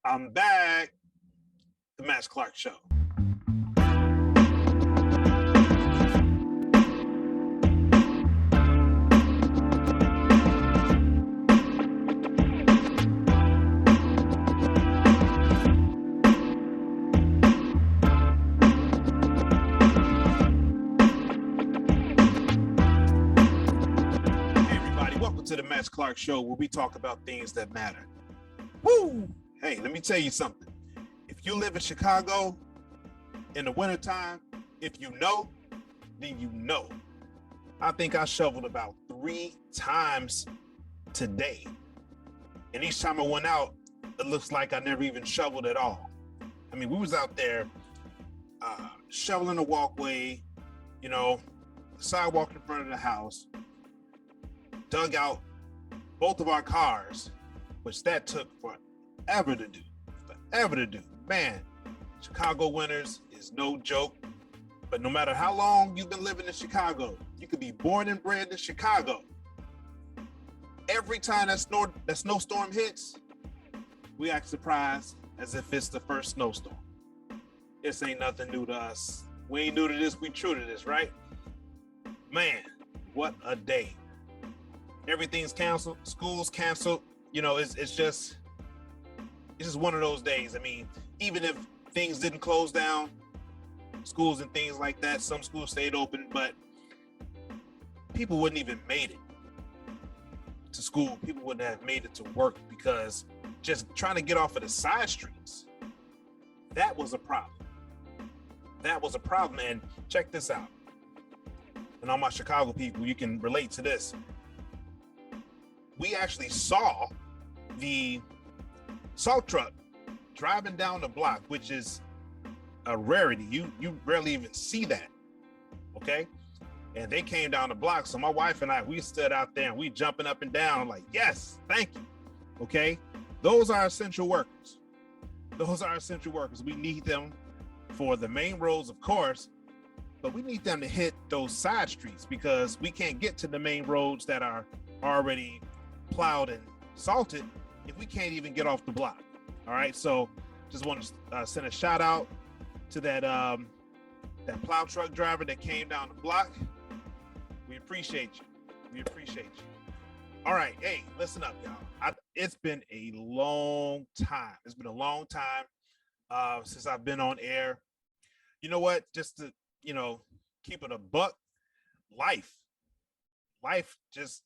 I'm back. The Matt Clark Show. Hey, everybody. Welcome to the Matt Clark Show, where we talk about things that matter. Woo! Hey, let me tell you something. If you live in Chicago in the wintertime, if you know, then you know. I think I shoveled about 3 times today. And each time I went out, it looks like I never even shoveled at all. I mean, we was out there shoveling the walkway, the sidewalk in front of the house, dug out both of our cars, which that took forever to do. Man, Chicago winters is no joke. But no matter how long you've been living in Chicago, you could be born and bred in Chicago. Every time that snowstorm hits, we act surprised as if it's the first snowstorm. This ain't nothing new to us. We ain't new to this, we true to this, right? Man, what a day. Everything's canceled, school's canceled. It's just one of those days. I mean, even if things didn't close down, schools and things like that, some schools stayed open, but people wouldn't even made it to school. People wouldn't have made it to work because just trying to get off of the side streets, that was a problem. And check this out. And all my Chicago people, you can relate to this. We actually saw the salt truck driving down the block, which is a rarity. You rarely even see that. Okay. And they came down the block. So my wife and I, we stood out there and we jumping up and down like, yes, thank you. Okay. Those are essential workers. We need them for the main roads, of course, but we need them to hit those side streets because we can't get to the main roads that are already plowed and salted if we can't even get off the block. All right. So just want to send a shout out to that plow truck driver that came down the block. We appreciate you. All right. Hey, listen up, y'all. It's been a long time. Since I've been on air. You know what? Just to, keep it a buck, life just,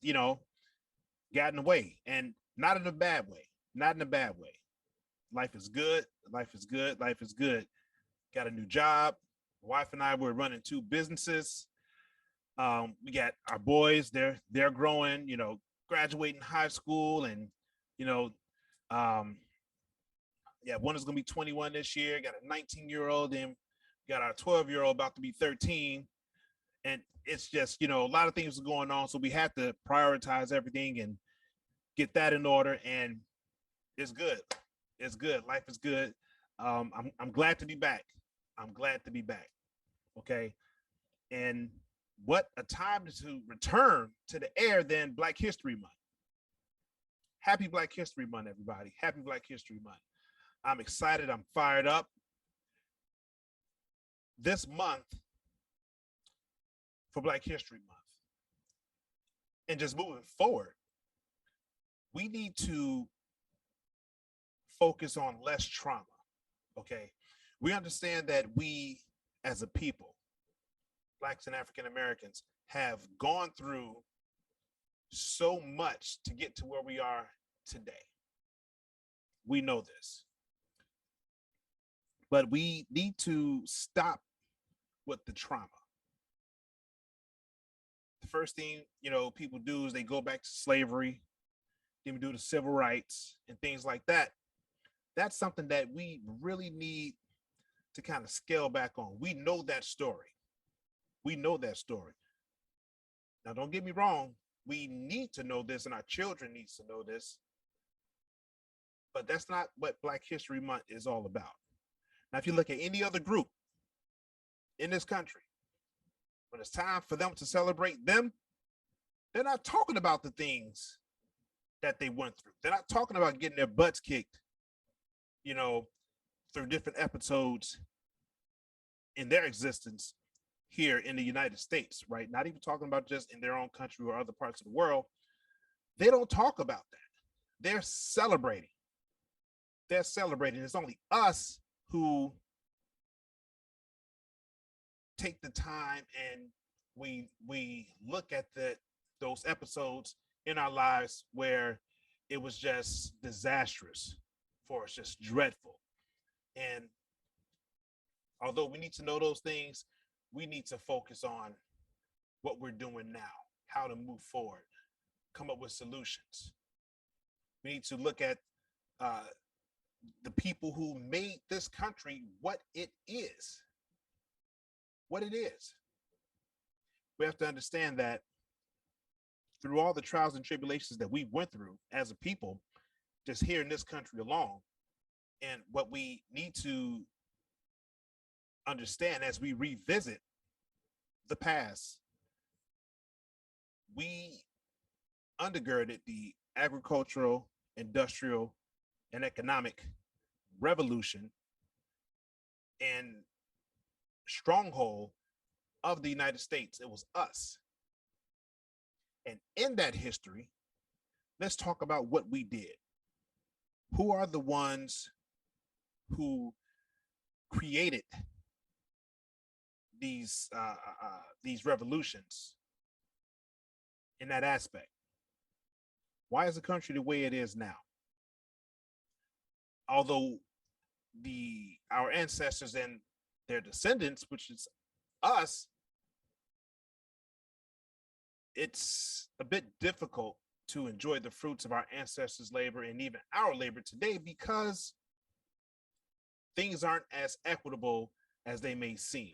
got in the way, and not in a bad way. Life is good. Got a new job. My wife and I were running 2 businesses. We got our boys, they're growing, graduating high school, and one is gonna be 21 this year, got a 19-year-old, and got our 12-year-old about to be 13. And it's just, a lot of things are going on. So we have to prioritize everything and get that in order. And it's good. Life is good. I'm glad to be back. Okay. And what a time to return to the air than Black History Month. Happy Black History Month, everybody. Happy Black History Month. I'm excited. I'm fired up. This month for Black History Month and just moving forward, we need to focus on less trauma. Okay. We understand that we as a people, Blacks and African Americans, have gone through so much to get to where we are today. We know this. But we need to stop with the trauma. The first thing, people do is they go back to slavery, then we do the civil rights and things like that. That's something that we really need to kind of scale back on. We know that story. Now, don't get me wrong. We need to know this, and our children need to know this. But that's not what Black History Month is all about. Now, if you look at any other group in this country, when it's time for them to celebrate them, they're not talking about the things that they went through. They're not talking about getting their butts kicked you know, through different episodes in their existence here in the United States, right? Not even talking about just in their own country or other parts of the world. They don't talk about that. They're celebrating. They're celebrating. It's only us who take the time and we look at those episodes in our lives where it was just disastrous for us, just dreadful. And although we need to know those things, we need to focus on what we're doing now, how to move forward, come up with solutions. We need to look at uh, the people who made this country what it is. What it is. We have to understand that through all the trials and tribulations that we went through as a people, just here in this country alone, and what we need to understand as we revisit the past, we undergirded the agricultural, industrial, and economic revolution and stronghold of the United States. It was us. And in that history, let's talk about what we did. Who are the ones who created these revolutions in that aspect? Why is the country the way it is now? Although our ancestors and their descendants, which is us, it's a bit difficult to enjoy the fruits of our ancestors' labor and even our labor today because things aren't as equitable as they may seem.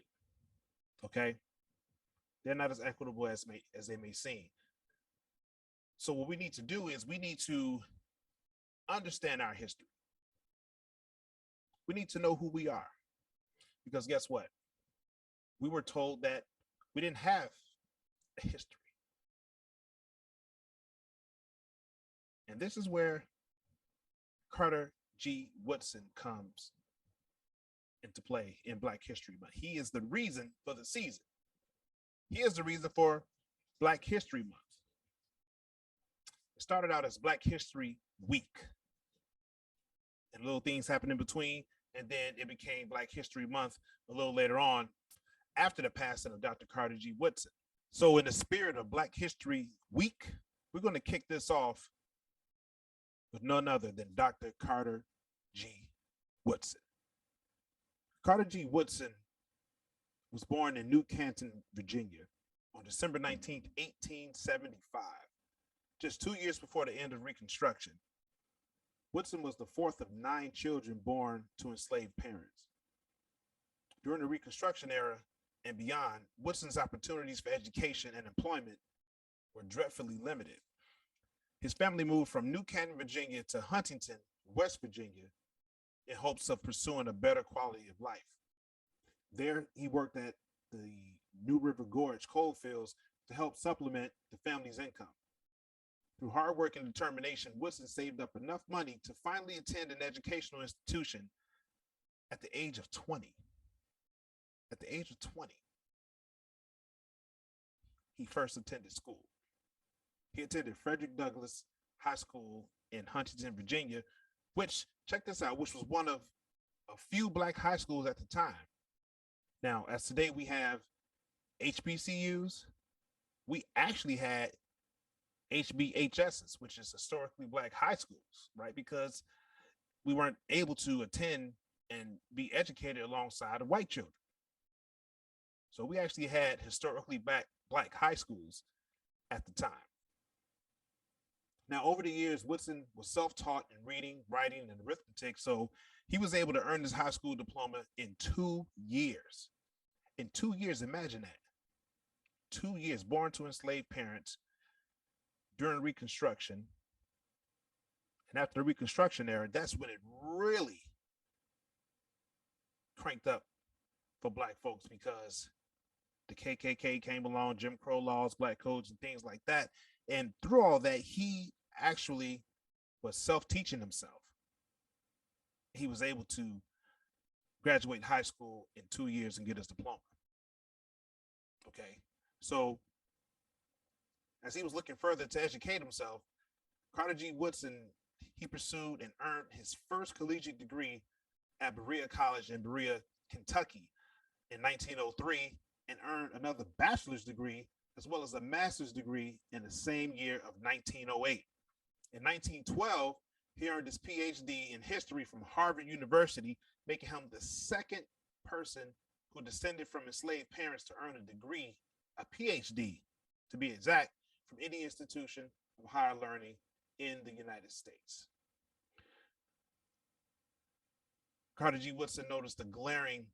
Okay, they're not as equitable as they may seem. So what we need to do is we need to understand our history. We need to know who we are, because guess what? We were told that we didn't have a history. And this is where Carter G. Woodson comes into play in Black History Month. He is the reason for the season. He is the reason for Black History Month. It started out as Black History Week, and little things happened in between, and then it became Black History Month a little later on after the passing of Dr. Carter G. Woodson. So in the spirit of Black History Week, we're going to kick this off with none other than Dr. Carter G. Woodson. Carter G. Woodson was born in New Canton, Virginia on December 19th, 1875, just 2 years before the end of Reconstruction. Woodson was the fourth of 9 children born to enslaved parents. During the Reconstruction era and beyond, Woodson's opportunities for education and employment were dreadfully limited. His family moved from New Canton, Virginia to Huntington, West Virginia, in hopes of pursuing a better quality of life. There, he worked at the New River Gorge coal fields to help supplement the family's income. Through hard work and determination, Woodson saved up enough money to finally attend an educational institution at the age of 20. At the age of 20, he first attended school. He attended Frederick Douglass High School in Huntington, Virginia, which, check this out, which was one of a few Black high schools at the time. Now, as today we have HBCUs, we actually had HBHSs, which is historically Black high schools, right? Because we weren't able to attend and be educated alongside of white children. So we actually had historically Black high schools at the time. Now, over the years, Woodson was self-taught in reading, writing, and arithmetic, so he was able to earn his high school diploma in 2 years. In 2 years, imagine that. 2 years, born to enslaved parents during Reconstruction. And after the Reconstruction era, that's when it really cranked up for Black folks, because the KKK came along, Jim Crow laws, Black codes, and things like that. And through all that, he actually was self-teaching himself. he was able to graduate high school in 2 years and get his diploma. Okay, so as he was looking further to educate himself, Carter G. Woodson, he pursued and earned his first collegiate degree at Berea College in Berea, Kentucky in 1903, and earned another bachelor's degree as well as a master's degree in the same year of 1908. In 1912, he earned his PhD in history from Harvard University, making him the second person who descended from enslaved parents to earn a degree, a PhD to be exact, from any institution of higher learning in the United States. Carter G. Woodson noticed the glaring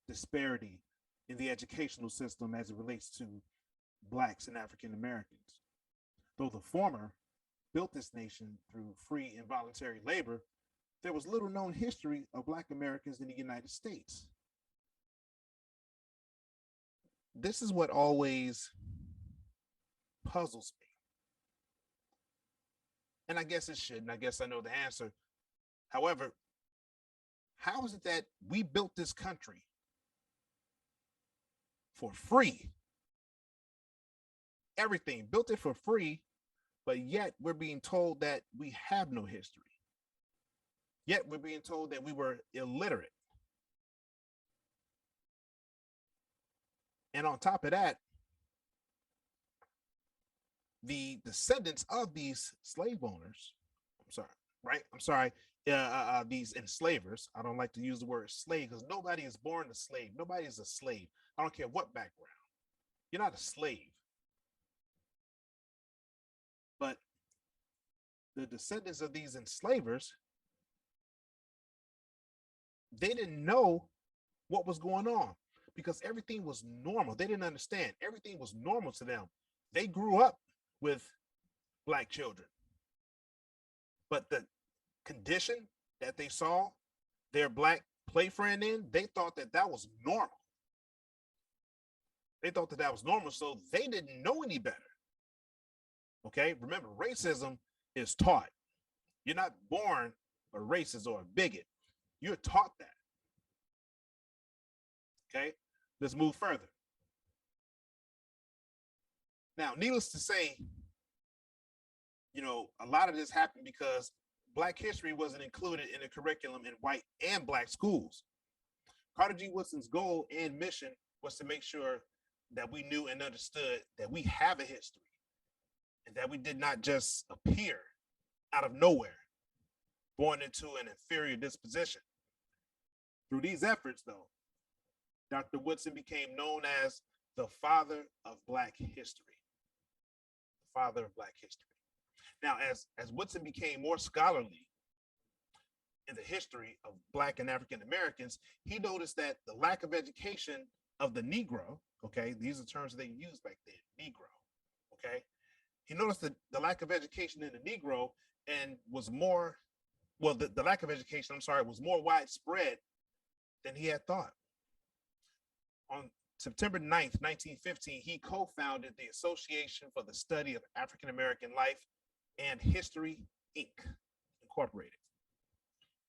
disparity in the educational system as it relates to Blacks and African Americans. Though the former built this nation through free and voluntary labor, there was little known history of Black Americans in the United States. This is what always puzzles me. And I guess it shouldn't. I guess I know the answer. However, how is it that we built this country for free? Everything, built it for free, but yet we're being told that we have no history. Yet we're being told that we were illiterate. And on top of that, the descendants of these slave owners, these enslavers, I don't like to use the word slave because nobody is born a slave. Nobody is a slave. I don't care what background. You're not a slave. But the descendants of these enslavers, they didn't know what was going on because everything was normal. They didn't understand. Everything was normal to them. They grew up with Black children. But the condition that they saw their Black play friend in, they thought that that was normal. They thought that that was normal, so they didn't know any better. Okay, remember, racism is taught. You're not born a racist or a bigot. You're taught that. Okay, let's move further. Now, needless to say, a lot of this happened because Black history wasn't included in the curriculum in white and Black schools. Carter G. Woodson's goal and mission was to make sure that we knew and understood that we have a history and that we did not just appear out of nowhere, born into an inferior disposition. Through these efforts, though, Dr. Woodson became known as the father of Black history. The father of Black history. Now, as Woodson became more scholarly in the history of Black and African Americans, he noticed that the lack of education of the Negro, okay, these are terms they used back then, Negro, okay? He noticed that the lack of education in the Negro and was more, well, the lack of education, was more widespread than he had thought. On September 9th, 1915, he co-founded the Association for the Study of African American Life and History, Inc., Incorporated.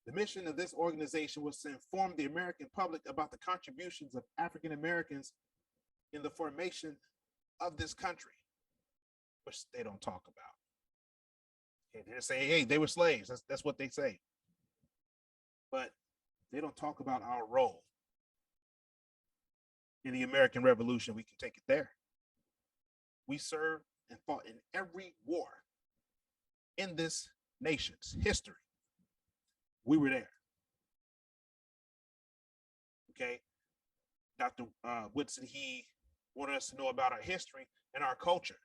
The mission of this organization was to inform the American public about the contributions of African Americans in the formation of this country, which they don't talk about. Okay, they say, hey, they were slaves. That's what they say. But they don't talk about our role in the American Revolution. We can take it there. We served and fought in every war in this nation's history. We were there. Okay. Dr. Woodson, he wanted us to know about our history and our culture.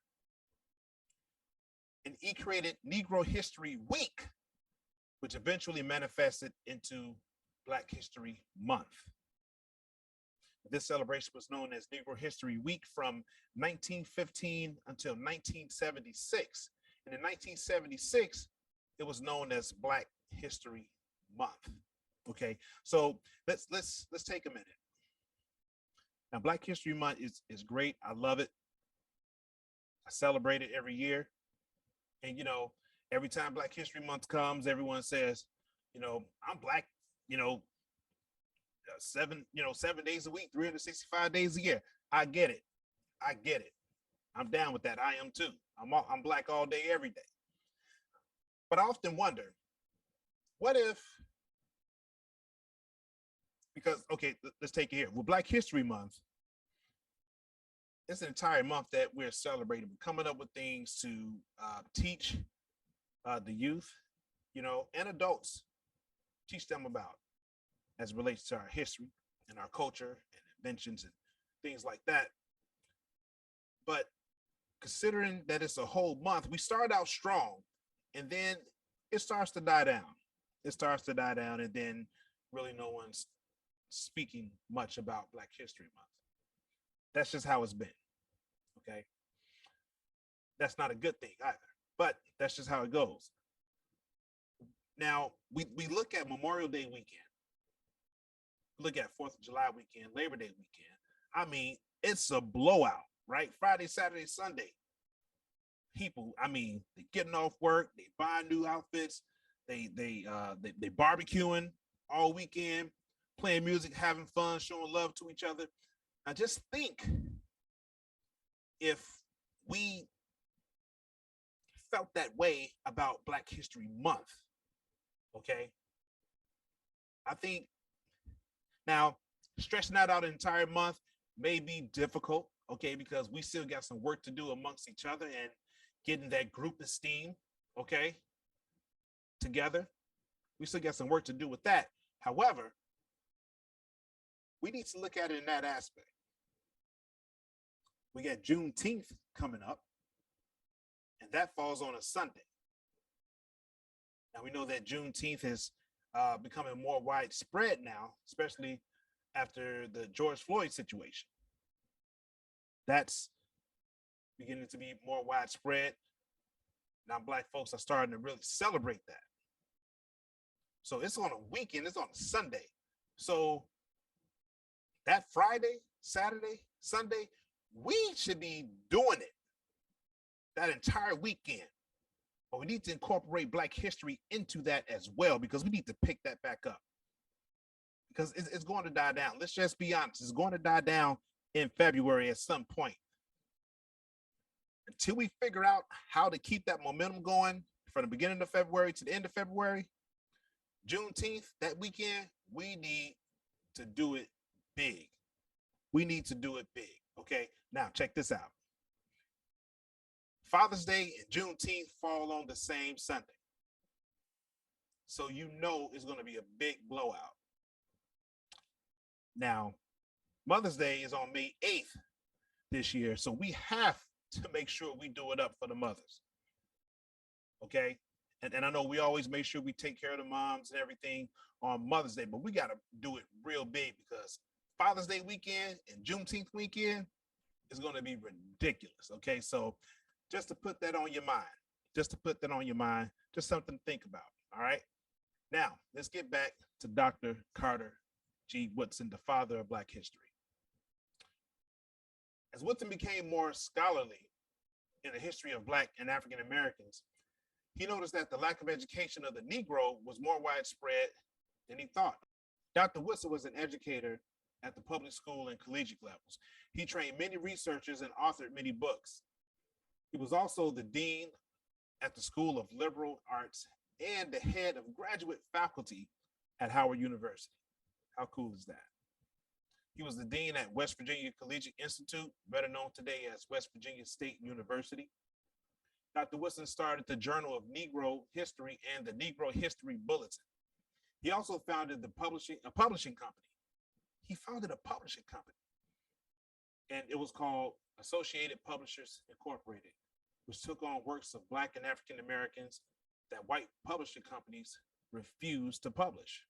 And he created Negro History Week, which eventually manifested into Black History Month. This celebration was known as Negro History Week from 1915 until 1976. And in 1976, it was known as Black History Month. Okay, so let's take a minute. Now, Black History Month is great. I love it. I celebrate it every year. And every time Black History Month comes, everyone says, I'm Black you know, 7 days a week, 365 days a year. I get it. I get it. I'm down with that. I am too. I'm black all day, every day. But I often wonder, what if, because, okay, let's take it here. With Black History Month, it's an entire month that we're celebrating. We're coming up with things to teach the youth, and adults, teach them about as it relates to our history and our culture and inventions and things like that. But considering that it's a whole month, we start out strong and then it starts to die down. It starts to die down, and then really no one's speaking much about Black History Month. That's just how it's been. Okay. That's not a good thing either, but that's just how it goes. Now, we look at Memorial Day weekend, look at 4th of July weekend, Labor Day weekend. I mean, it's a blowout, right? Friday, Saturday, Sunday. People, I mean, they getting off work, they buying new outfits, they barbecuing all weekend, playing music, having fun, showing love to each other. Now just think if we felt that way about Black History Month, okay? I think now stretching that out an entire month may be difficult, okay, because we still got some work to do amongst each other and getting that group esteem, okay, together. We still got some work to do with that. However, we need to look at it in that aspect. We got Juneteenth coming up, and that falls on a Sunday. Now we know that Juneteenth is becoming more widespread now, especially after the George Floyd situation. That's beginning to be more widespread. Now Black folks are starting to really celebrate that. So it's on a weekend, it's on a Sunday. So that Friday, Saturday, Sunday, we should be doing it that entire weekend. But we need to incorporate Black history into that as well, because we need to pick that back up. Because it's going to die down. Let's just be honest. It's going to die down in February at some point. Until we figure out how to keep that momentum going from the beginning of February to the end of February, Juneteenth, that weekend, we need to do it big. We need to do it big. Okay, now check this out. Father's Day and Juneteenth fall on the same Sunday. So you know it's going to be a big blowout. Now, Mother's Day is on May 8th this year. So we have to make sure we do it up for the mothers. Okay. And I know we always make sure we take care of the moms and everything on Mother's Day, but we got to do it real big, because Father's Day weekend and Juneteenth weekend is going to be ridiculous. Okay. So just to put that on your mind, just something to think about. All right. Now let's get back to Dr. Carter G. Woodson, the father of Black history. As Woodson became more scholarly in the history of Black and African Americans, he noticed that the lack of education of the Negro was more widespread than he thought. Dr. Woodson was an educator at the public school and collegiate levels. He trained many researchers and authored many books. He was also the dean at the School of Liberal Arts and the head of graduate faculty at Howard University. How cool is that? He was the dean at West Virginia Collegiate Institute, better known today as West Virginia State University. Dr. Woodson started the Journal of Negro History and the Negro History Bulletin. He also founded a publishing company. He founded a publishing company, and it was called Associated Publishers Incorporated, which took on works of Black and African Americans that white publishing companies refused to publish.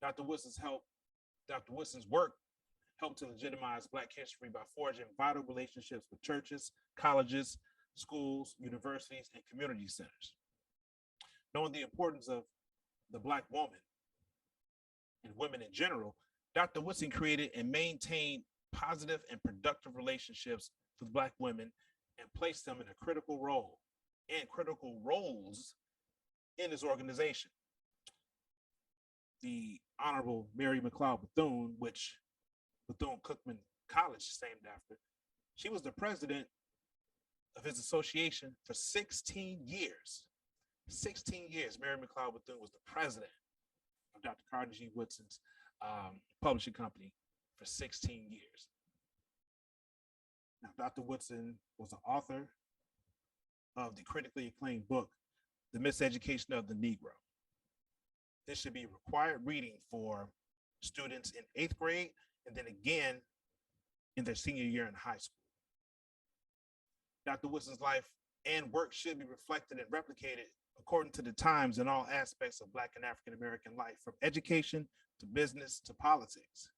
Dr. Woodson's work helped to legitimize Black history by forging vital relationships with churches, colleges, schools, universities, and community centers. Knowing the importance of the Black woman and women in general, Dr. Woodson created and maintained positive and productive relationships with Black women and placed them in a critical role and critical roles in his organization. the Honorable Mary McLeod Bethune, which Bethune-Cookman College is named after. She was the president of his association for 16 years. 16 years, Mary McLeod Bethune was the president of Dr. Carter G. Woodson's publishing company for 16 years. Now, Dr. Woodson was the author of the critically acclaimed book, The Miseducation of the Negro. This should be required reading for students in 8th grade and then again in their senior year in high school. Dr. Woodson's life and work should be reflected and replicated according to the times in all aspects of Black and African American life, from education to business to politics.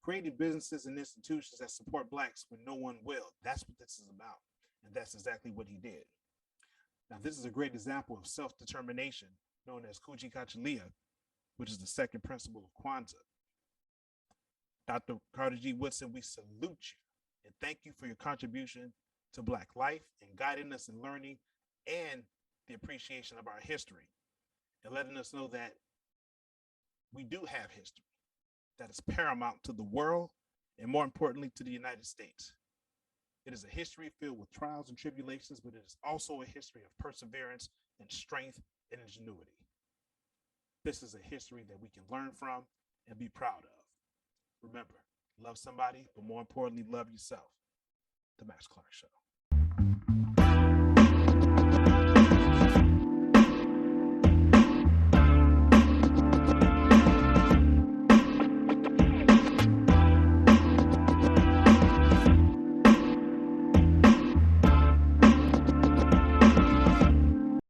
Creating businesses and institutions that support Blacks when no one will. That's what this is about. And that's exactly what he did. Now, this is a great example of self-determination known as Kujichagulia, which is the second principle of Kwanzaa. Dr. Carter G. Woodson, we salute you and thank you for your contribution to Black life and guiding us in learning and the appreciation of our history and letting us know that we do have history that is paramount to the world and, more importantly, to the United States. It is a history filled with trials and tribulations, but it is also a history of perseverance and strength and ingenuity. This is a history that we can learn from and be proud of. Remember, love somebody, but more importantly, love yourself. The Baaacck Show.